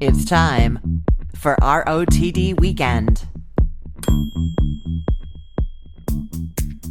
It's time for ROTD Weekend.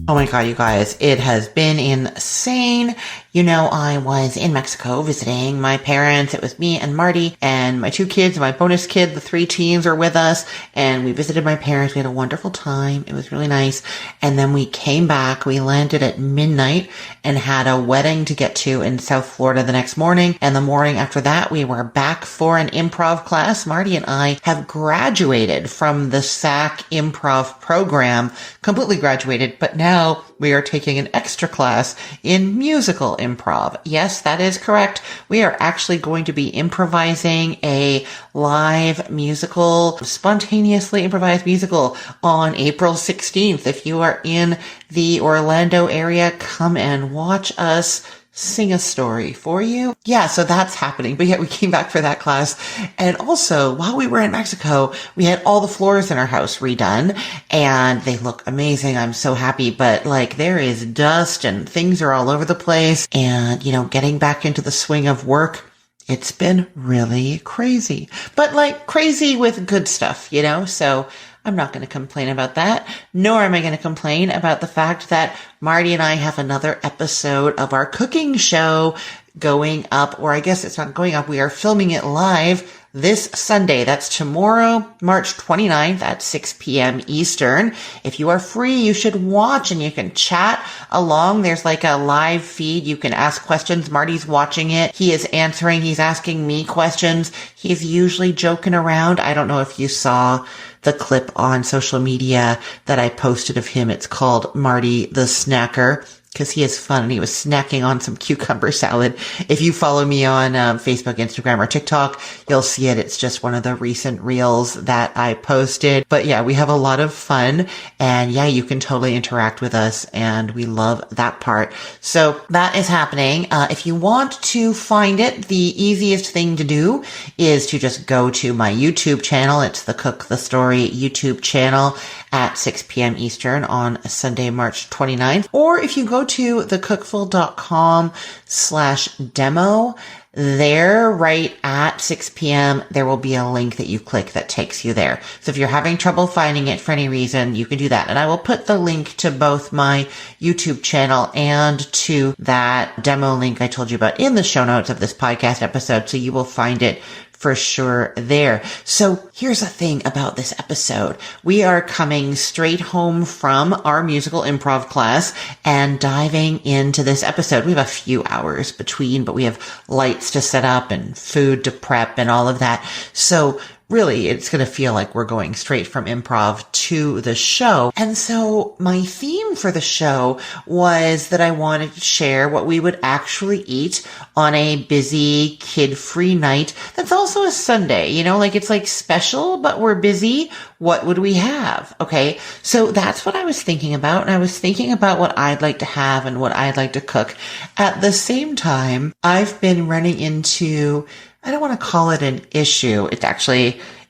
Oh my God, you guys, it has been insane. You know, I was in Mexico visiting my parents. It was me and Marty and my two kids, my bonus kid. The 3 teens are with us, and we visited my parents. We had a wonderful time. It was really nice. And then we came back. We landed at midnight and had a wedding to get to in South Florida the next morning. And the morning after that, we were back for an improv class. Marty and I have graduated from the SAC improv program, completely graduated, but now we are taking an extra class in musical improv. Yes, that is correct. We are actually going to be improvising a live musical, spontaneously improvised musical on April 16th. If you are in the Orlando area, come and watch us sing a story for you. Yeah, so that's happening. But yeah, we came back for that class. And also, while we were in Mexico, we had all the floors in our house redone and they look amazing. I'm so happy. But like, there is dust and things are all over the place. And, you know, getting back into the swing of work, it's been really crazy. But like crazy with good stuff, you know? So I'm not going to complain about that, nor am I going to complain about the fact that Marty and I have another episode of our cooking show going up, or I guess it's not going up. We are filming it live this Sunday. That's tomorrow, March 29th at 6 p.m. Eastern. If you are free, you should watch and you can chat along. There's like a live feed. You can ask questions. Marty's watching it. He is answering. He's asking me questions. He's usually joking around. I don't know if you saw the clip on social media that I posted of him. It's called Marty the Snacker, because he is fun and he was snacking on some cucumber salad. If you follow me on Facebook, Instagram, or TikTok, you'll see it. It's just one of the recent reels that I posted. But yeah, we have a lot of fun, and yeah, you can totally interact with us, and we love that part. So that is happening. If you want to find it, the easiest thing to do is to just go to my YouTube channel. It's the Cook the Story YouTube channel at 6 p.m. Eastern on Sunday, March 29th. Or if you go to thecookful.com/demo, there right at 6 p.m. there will be a link that you click that takes you there. So if you're having trouble finding it for any reason, you can do that. And I will put the link to both my YouTube channel and to that demo link I told you about in the show notes of this podcast episode. So you will find it for sure there. So here's the thing about this episode. We are coming straight home from our musical improv class and diving into this episode. We have a few hours between, but we have lights to set up and food to prep and all of that. So really, it's going to feel like we're going straight from improv to the show. And so my theme for the show was that I wanted to share what we would actually eat on a busy, kid-free night that's also a Sunday. You know, like it's like special, but we're busy. What would we have? Okay, so that's what I was thinking about. And I was thinking about what I'd like to have and what I'd like to cook. At the same time, I've been running into, I don't want to call it an issue.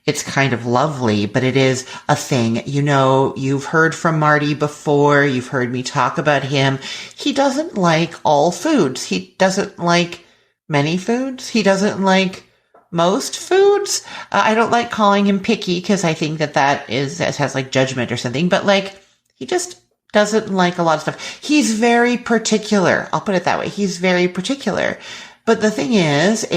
It's kind of lovely, but it is a thing. You know, you've heard from Marty before. You've heard me talk about him. He doesn't like all foods. He doesn't like many foods. He doesn't like most foods. I don't like calling him picky because I think that has like judgment or something, but like he just doesn't like a lot of stuff. He's very particular. I'll put it that way. He's very particular. But the thing is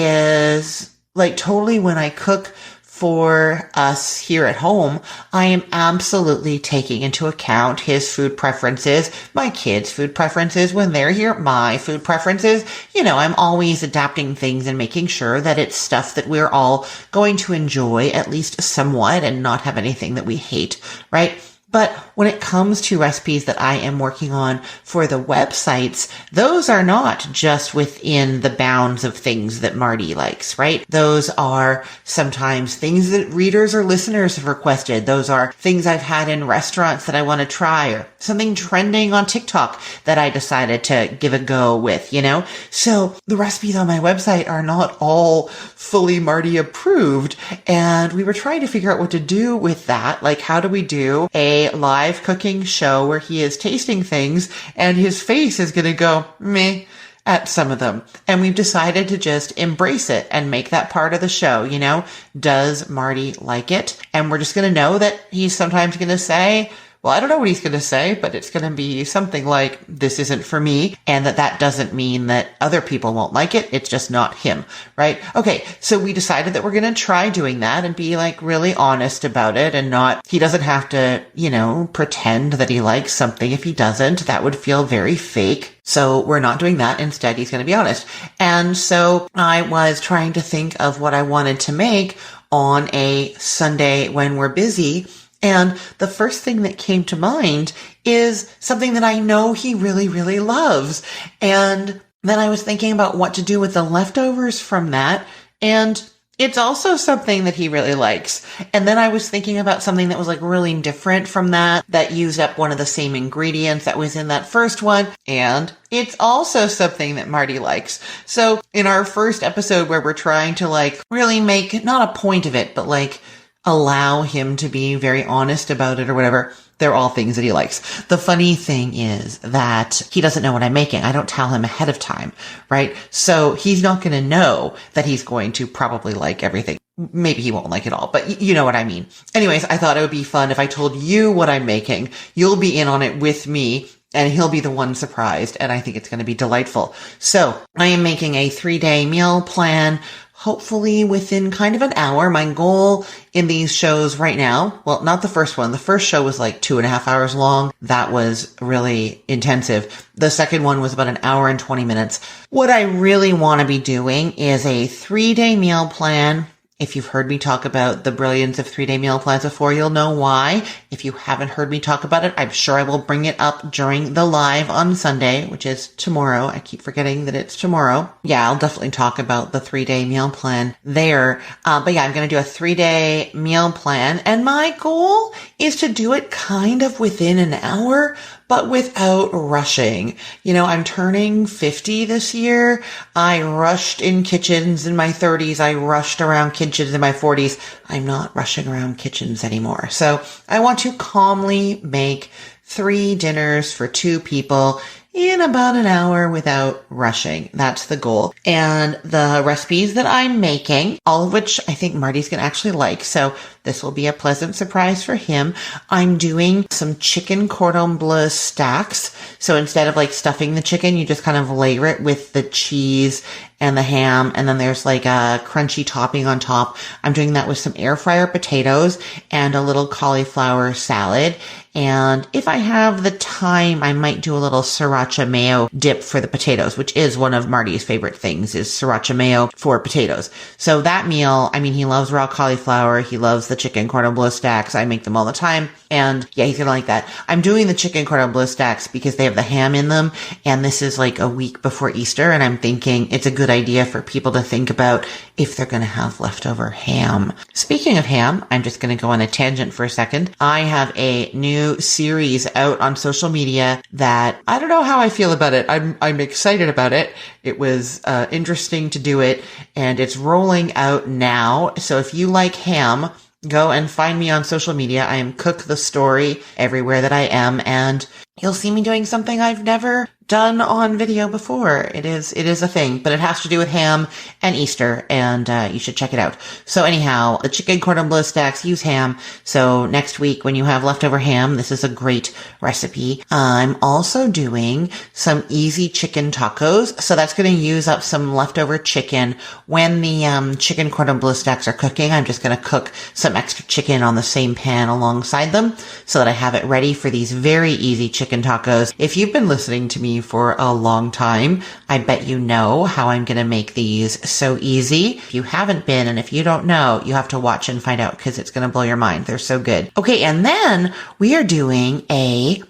like totally when I cook for us here at home, I am absolutely taking into account his food preferences, my kids' food preferences when they're here, my food preferences. You know, I'm always adapting things and making sure that it's stuff that we're all going to enjoy at least somewhat and not have anything that we hate, right? But when it comes to recipes that I am working on for the websites, those are not just within the bounds of things that Marty likes, right? Those are sometimes things that readers or listeners have requested. Those are things I've had in restaurants that I want to try, or something trending on TikTok that I decided to give a go with, you know? So the recipes on my website are not all fully Marty approved. And we were trying to figure out what to do with that. Like, how do we do a live cooking show where he is tasting things and his face is going to go, meh, at some of them. And we've decided to just embrace it and make that part of the show. You know, does Marty like it? And we're just going to know that he's sometimes going to say, well, I don't know what he's going to say, but it's going to be something like, this isn't for me. And that doesn't mean that other people won't like it. It's just not him, right? Okay. So we decided that we're going to try doing that and be like really honest about it and not, he doesn't have to, you know, pretend that he likes something. If he doesn't, that would feel very fake. So we're not doing that. Instead, he's going to be honest. And so I was trying to think of what I wanted to make on a Sunday when we're busy. And the first thing that came to mind is something that I know he really, really loves. And then I was thinking about what to do with the leftovers from that. And it's also something that he really likes. And then I was thinking about something that was like really different from that used up one of the same ingredients that was in that first one. And it's also something that Marty likes. So in our first episode where we're trying to like really make not a point of it, but like allow him to be very honest about it or whatever, they're all things that he likes. The funny thing is that he doesn't know what I'm making. I don't tell him ahead of time, right? So he's not going to know that he's going to probably like everything. Maybe he won't like it all, but you know what I mean. Anyways, I thought it would be fun if I told you what I'm making. You'll be in on it with me, and he'll be the one surprised, and I think it's going to be delightful. So I am making a 3-day meal plan, hopefully within kind of an hour. My goal in these shows right now, well, not the first one. The first show was like 2.5 hours long. That was really intensive. The second one was about 1 hour and 20 minutes. What I really want to be doing is a 3-day meal plan. If you've heard me talk about the brilliance of 3-day meal plans before, you'll know why. If you haven't heard me talk about it, I'm sure I will bring it up during the live on Sunday, which is tomorrow. I keep forgetting that it's tomorrow. Yeah, I'll definitely talk about the 3-day meal plan there. But yeah, I'm going to do a 3-day meal plan. And my goal is to do it kind of within an hour, but without rushing. You know, I'm turning 50 this year. I rushed in kitchens in my 30s. I rushed around kitchens in my 40s. I'm not rushing around kitchens anymore. So I want to calmly make 3 dinners for 2 people in about an hour without rushing. That's the goal. And the recipes that I'm making, all of which I think Marty's going to actually like. So this will be a pleasant surprise for him. I'm doing some chicken cordon bleu stacks. So instead of like stuffing the chicken, you just kind of layer it with the cheese and the ham. And then there's like a crunchy topping on top. I'm doing that with some air fryer potatoes and a little cauliflower salad. And if I have the time, I might do a little sriracha mayo dip for the potatoes, which is one of Marty's favorite things, is sriracha mayo for potatoes. So that meal, I mean, he loves raw cauliflower. He loves the chicken cordon bleu stacks. I make them all the time. And yeah, he's going to like that. I'm doing the chicken cordon bleu stacks because they have the ham in them. And this is like a week before Easter. And I'm thinking it's a good idea for people to think about if they're going to have leftover ham. Speaking of ham, I'm just going to go on a tangent for a second. I have a new series out on social media that I don't know how I feel about it. I'm excited about it. It was interesting to do it, and it's rolling out now. So if you like ham, go and find me on social media. I am Cook the Story everywhere that I am, and you'll see me doing something I've never done on video before. It is a thing, but it has to do with ham and Easter, and you should check it out. So anyhow, the chicken cordon bleu stacks use ham. So next week when you have leftover ham, this is a great recipe. I'm also doing some easy chicken tacos. So that's going to use up some leftover chicken. When the chicken cordon bleu stacks are cooking, I'm just going to cook some extra chicken on the same pan alongside them so that I have it ready for these very easy chicken tacos. If you've been listening to me for a long time, I bet you know how I'm going to make these so easy. If you haven't been, and if you don't know, you have to watch and find out because it's going to blow your mind. They're so good. Okay, and then we are doing a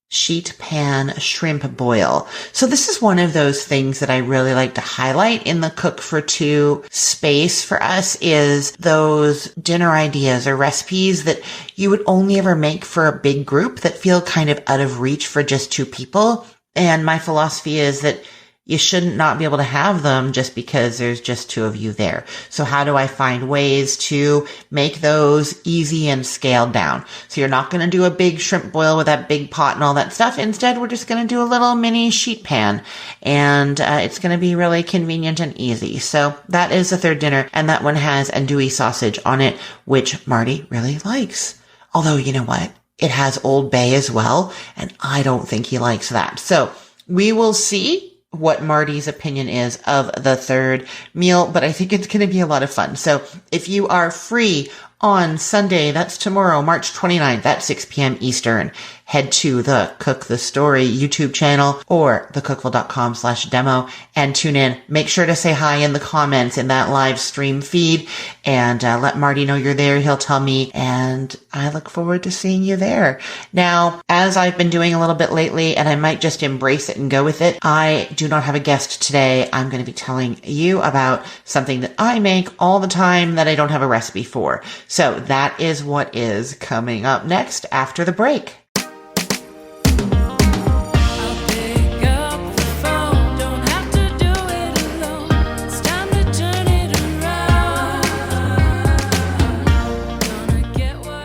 sheet pan shrimp boil. So this is one of those things that I really like to highlight in the Cook for Two space for us, is those dinner ideas or recipes that you would only ever make for a big group that feel kind of out of reach for just 2 people. And my philosophy is that you shouldn't not be able to have them just because there's just two of you there. So how do I find ways to make those easy and scaled down? So you're not going to do a big shrimp boil with that big pot and all that stuff. Instead, we're just going to do a little mini sheet pan, and it's going to be really convenient and easy. So that is the third dinner, and that one has andouille sausage on it, which Marty really likes. Although, you know what? It has Old Bay as well, and I don't think he likes that. So we will see what Marty's opinion is of the third meal, but I think it's going to be a lot of fun. So if you are free on Sunday, that's tomorrow, March 29th at 6 p.m. Eastern, head to the Cook the Story YouTube channel or thecookful.com/demo and tune in. Make sure to say hi in the comments in that live stream feed, and let Marty know you're there. He'll tell me, and I look forward to seeing you there. Now, as I've been doing a little bit lately, and I might just embrace it and go with it, I do not have a guest today. I'm going to be telling you about something that I make all the time that I don't have a recipe for. So that is what is coming up next after the break.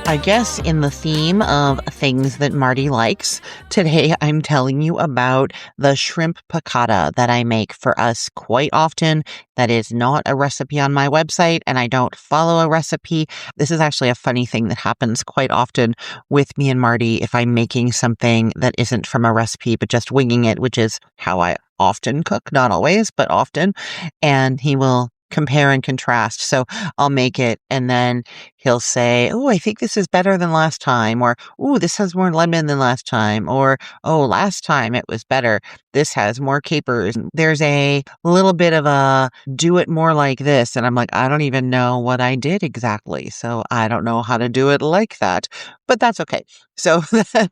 I guess in the theme of things that Marty likes, today I'm telling you about the shrimp piccata that I make for us quite often. That is not a recipe on my website, and I don't follow a recipe. This is actually a funny thing that happens quite often with me and Marty if I'm making something that isn't from a recipe, but just winging it, which is how I often cook. Not always, but often. And he will compare and contrast. So I'll make it, and then he'll say, "Oh, I think this is better than last time," or, "Oh, this has more lemon than last time," or, "Oh, last time it was better. This has more capers." There's a little bit of a do it more like this. And I'm like, I don't even know what I did exactly. So I don't know how to do it like that, but that's okay. So,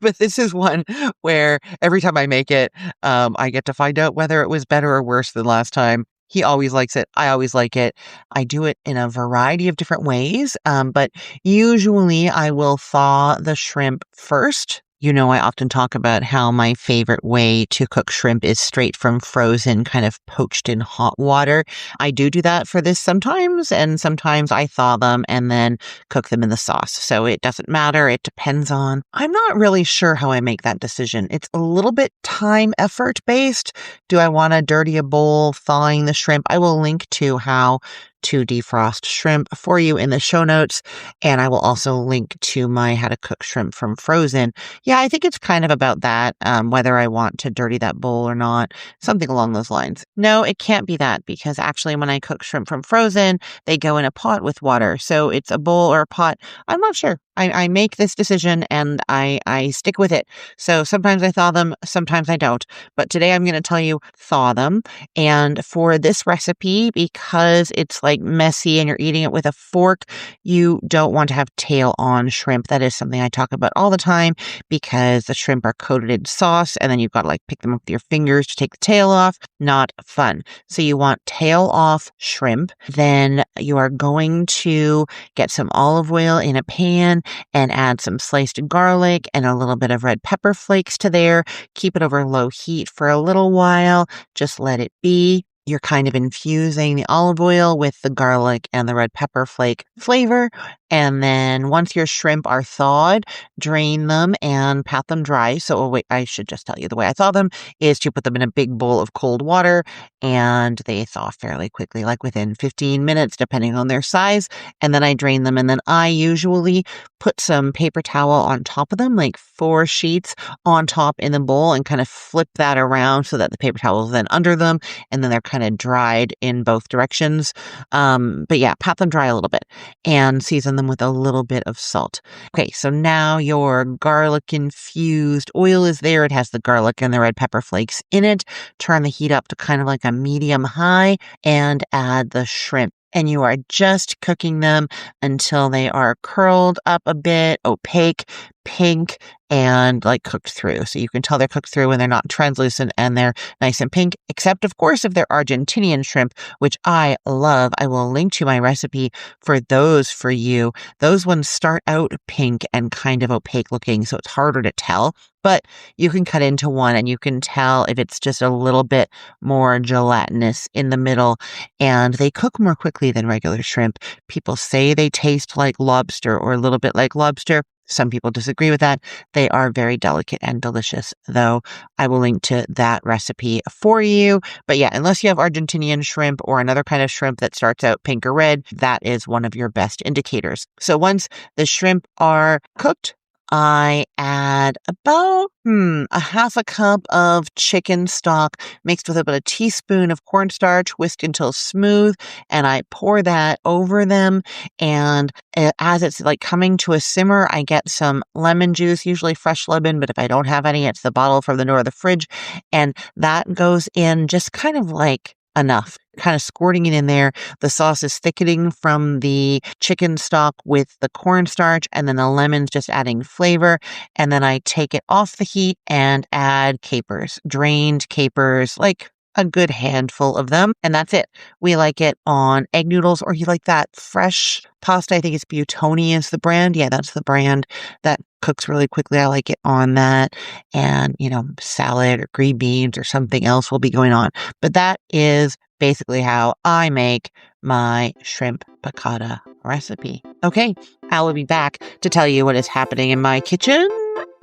but this is one where every time I make it, I get to find out whether it was better or worse than last time. He always likes it. I always like it. I do it in a variety of different ways, but usually I will thaw the shrimp first. You know, I often talk about how my favorite way to cook shrimp is straight from frozen, kind of poached in hot water. I do that for this sometimes, and sometimes I thaw them and then cook them in the sauce. So it doesn't matter. It depends on. I'm not really sure how I make that decision. It's a little bit time effort based. Do I want to dirty a bowl thawing the shrimp? I will link to how to defrost shrimp for you in the show notes. And I will also link to my how to cook shrimp from frozen. Yeah, I think it's kind of about that, whether I want to dirty that bowl or not, something along those lines. No, it can't be that, because actually when I cook shrimp from frozen, they go in a pot with water. So it's a bowl or a pot. I'm not sure. I make this decision and I stick with it. So sometimes I thaw them, sometimes I don't. But today I'm going to tell you thaw them. And for this recipe, because it's like messy and you're eating it with a fork, you don't want to have tail on shrimp. That is something I talk about all the time, because the shrimp are coated in sauce and then you've got to like pick them up with your fingers to take the tail off. Not fun. So you want tail off shrimp. Then you are going to get some olive oil in a pan and add some sliced garlic and a little bit of red pepper flakes to there. Keep it over low heat for a little while. Just let it be. You're kind of infusing the olive oil with the garlic and the red pepper flake flavor. And then once your shrimp are thawed, drain them and pat them dry. So, oh wait, I should just tell you the way I thaw them is to put them in a big bowl of cold water, and they thaw fairly quickly, like within 15 minutes, depending on their size. And then I drain them, and then I usually put some paper towel on top of them, like 4 sheets on top in the bowl, and kind of flip that around so that the paper towel is then under them, and then they're kind of dried in both directions. But yeah, pat them dry a little bit and season them with a little bit of salt. Okay, so now your garlic infused oil is there. It has the garlic and the red pepper flakes in it. Turn the heat up to kind of like a medium high and add the shrimp. And you are just cooking them until they are curled up a bit, opaque, pink and like cooked through. So you can tell they're cooked through when they're not translucent and they're nice and pink, except of course if they're Argentinian shrimp, which I love. I will link to my recipe for those for you. Those ones start out pink and kind of opaque looking, so it's harder to tell. But you can cut into one and you can tell if it's just a little bit more gelatinous in the middle, and they cook more quickly than regular shrimp. People say they taste like lobster or a little bit like lobster. Some people disagree with that. They are very delicate and delicious, though. I will link to that recipe for you. But yeah, unless you have Argentinian shrimp or another kind of shrimp that starts out pink or red, that is one of your best indicators. So once the shrimp are cooked, I add about a half a cup of chicken stock mixed with about a teaspoon of cornstarch, whisked until smooth, and I pour that over them. And as it's like coming to a simmer, I get some lemon juice, usually fresh lemon, but if I don't have any, it's the bottle from the door of the fridge, and that goes in just kind of like enough, kind of squirting it in there. The sauce is thickening from the chicken stock with the cornstarch, and then the lemon's just adding flavor. And then I take it off the heat and add capers, drained capers, like a good handful of them. And that's it. We like it on egg noodles, or you like that fresh pasta. I think it's Buitoni is the brand. Yeah, that's the brand that cooks really quickly. I like it on that. And, salad or green beans or something else will be going on. But that is basically how I make my shrimp piccata recipe. Okay, I will be back to tell you what is happening in my kitchen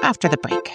after the break.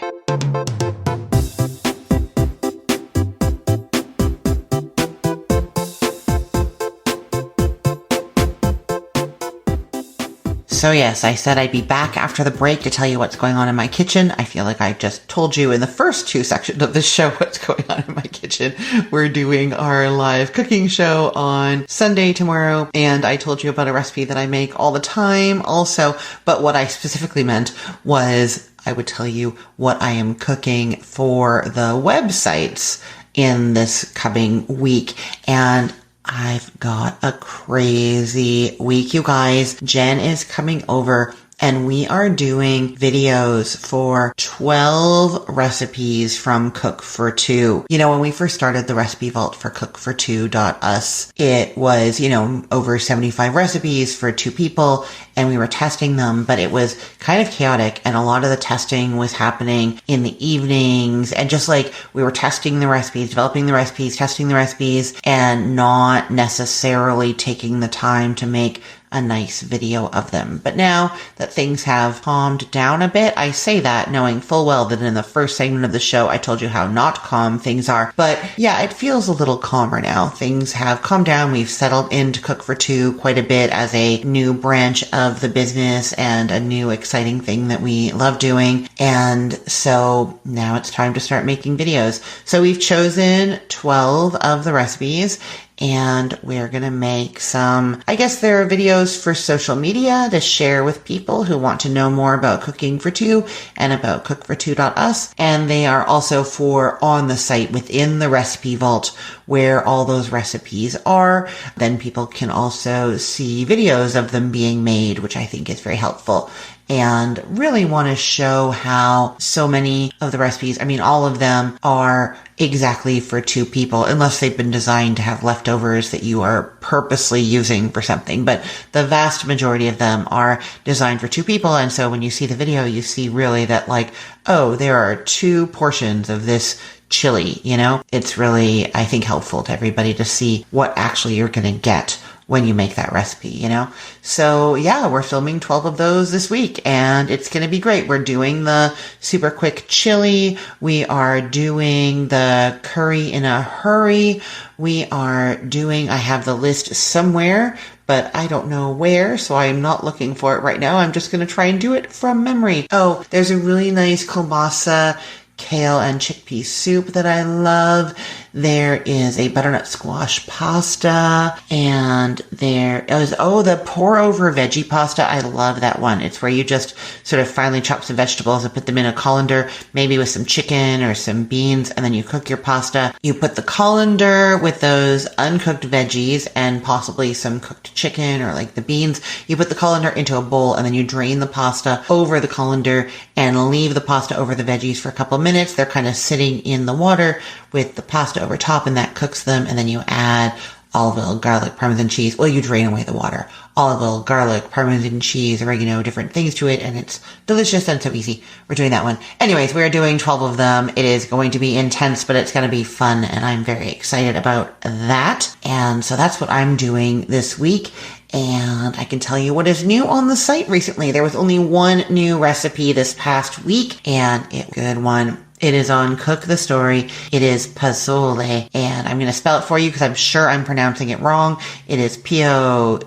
So yes, I said I'd be back after the break to tell you what's going on in my kitchen. I feel like I just told you in the first 2 sections of this show what's going on in my kitchen. We're doing our live cooking show on Sunday tomorrow, and I told you about a recipe that I make all the time also, but what I specifically meant was I would tell you what I am cooking for the websites in this coming week. And I've got a crazy week, you guys. Jen is coming over and we are doing videos for 12 recipes from Cook4Two. When we first started the recipe vault for COOKforTWO.us, it was, over 75 recipes for 2 people, and we were testing them, but it was kind of chaotic, and a lot of the testing was happening in the evenings, and just like we were testing the recipes, developing the recipes, testing the recipes, and not necessarily taking the time to make a nice video of them. But now that things have calmed down a bit, I say that knowing full well that in the first segment of the show, I told you how not calm things are. But yeah, it feels a little calmer now. Things have calmed down. We've settled into Cook4Two quite a bit as a new branch of the business and a new exciting thing that we love doing. And so now it's time to start making videos. So we've chosen 12 of the recipes, and we're going to make some, I guess there are videos for social media to share with people who want to know more about Cooking for Two and about Cook4Two.us. And they are also for on the site within the recipe vault where all those recipes are. Then people can also see videos of them being made, which I think is very helpful. And really want to show how so many of the recipes, all of them are exactly for 2 people, unless they've been designed to have leftovers that you are purposely using for something. But the vast majority of them are designed for 2 people. And so when you see the video, you see really that there are 2 portions of this chili, It's really, I think, helpful to everybody to see what actually you're going to get when you make that recipe, So yeah, we're filming 12 of those this week, and it's going to be great. We're doing the super quick chili. We are doing the curry in a hurry. I have the list somewhere, but I don't know where, so I'm not looking for it right now. I'm just going to try and do it from memory. Oh, there's a really nice kielbasa, kale, and chickpea soup that I love. There is a butternut squash pasta, and there is, the pour over veggie pasta. I love that one. It's where you just sort of finely chop some vegetables and put them in a colander, maybe with some chicken or some beans, and then you cook your pasta. You put the colander with those uncooked veggies and possibly some cooked chicken or like the beans. You put the colander into a bowl, and then you drain the pasta over the colander and leave the pasta over the veggies for a couple of minutes. They're kind of sitting in the water with the pasta over top, and that cooks them. And then you add olive oil, garlic, Parmesan cheese. Well, you drain away the water. Olive oil, garlic, Parmesan cheese, oregano, different things to it. And it's delicious and so easy. We're doing that one. Anyways, we're doing 12 of them. It is going to be intense, but it's going to be fun. And I'm very excited about that. And so that's what I'm doing this week. And I can tell you what is new on the site recently. There was only one new recipe this past week, and it's a good one. It is on Cook the Story. It is pozole, and I'm going to spell it for you because I'm sure I'm pronouncing it wrong. It is Pozole,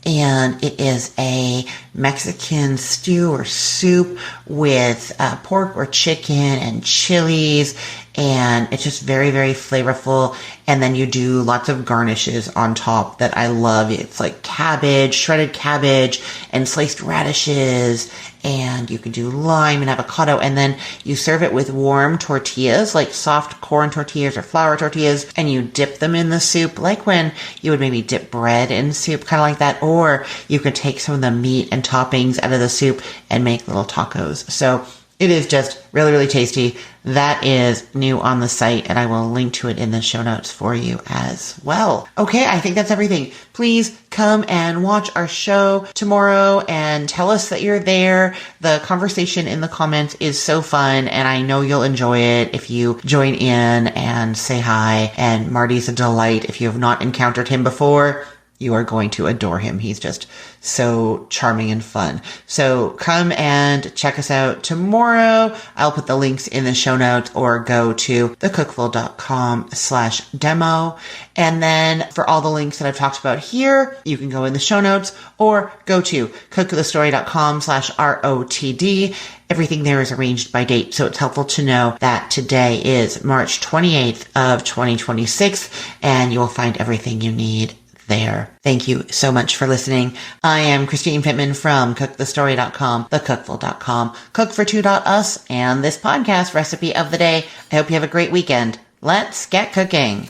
and it is a Mexican stew or soup with pork or chicken and chilies, and it's just very, very flavorful. And then you do lots of garnishes on top that I love. It's like cabbage, shredded cabbage, and sliced radishes, and you can do lime and avocado, and then you serve it with warm tortillas, like soft corn tortillas or flour tortillas, and you dip them in the soup, like when you would maybe dip bread in soup, kind of like that. Or you could take some of the meat and toppings out of the soup and make little tacos. So it is just really, really tasty. That is new on the site, and I will link to it in the show notes for you as well. Okay, I think that's everything. Please come and watch our show tomorrow and tell us that you're there. The conversation in the comments is so fun, and I know you'll enjoy it if you join in and say hi. And Marty's a delight. If you have not encountered him before, you are going to adore him. He's just so charming and fun. So come and check us out tomorrow. I'll put the links in the show notes, or go to thecookful.com/demo. And then for all the links that I've talked about here, you can go in the show notes or go to cookthestory.com/ROTD. Everything there is arranged by date, so it's helpful to know that today is March 28th of 2026, and you'll find everything you need there. Thank you so much for listening. I am Christine Pittman from cookthestory.com, thecookful.com, cookfor2.us, and this podcast recipe of the day. I hope you have a great weekend. Let's get cooking.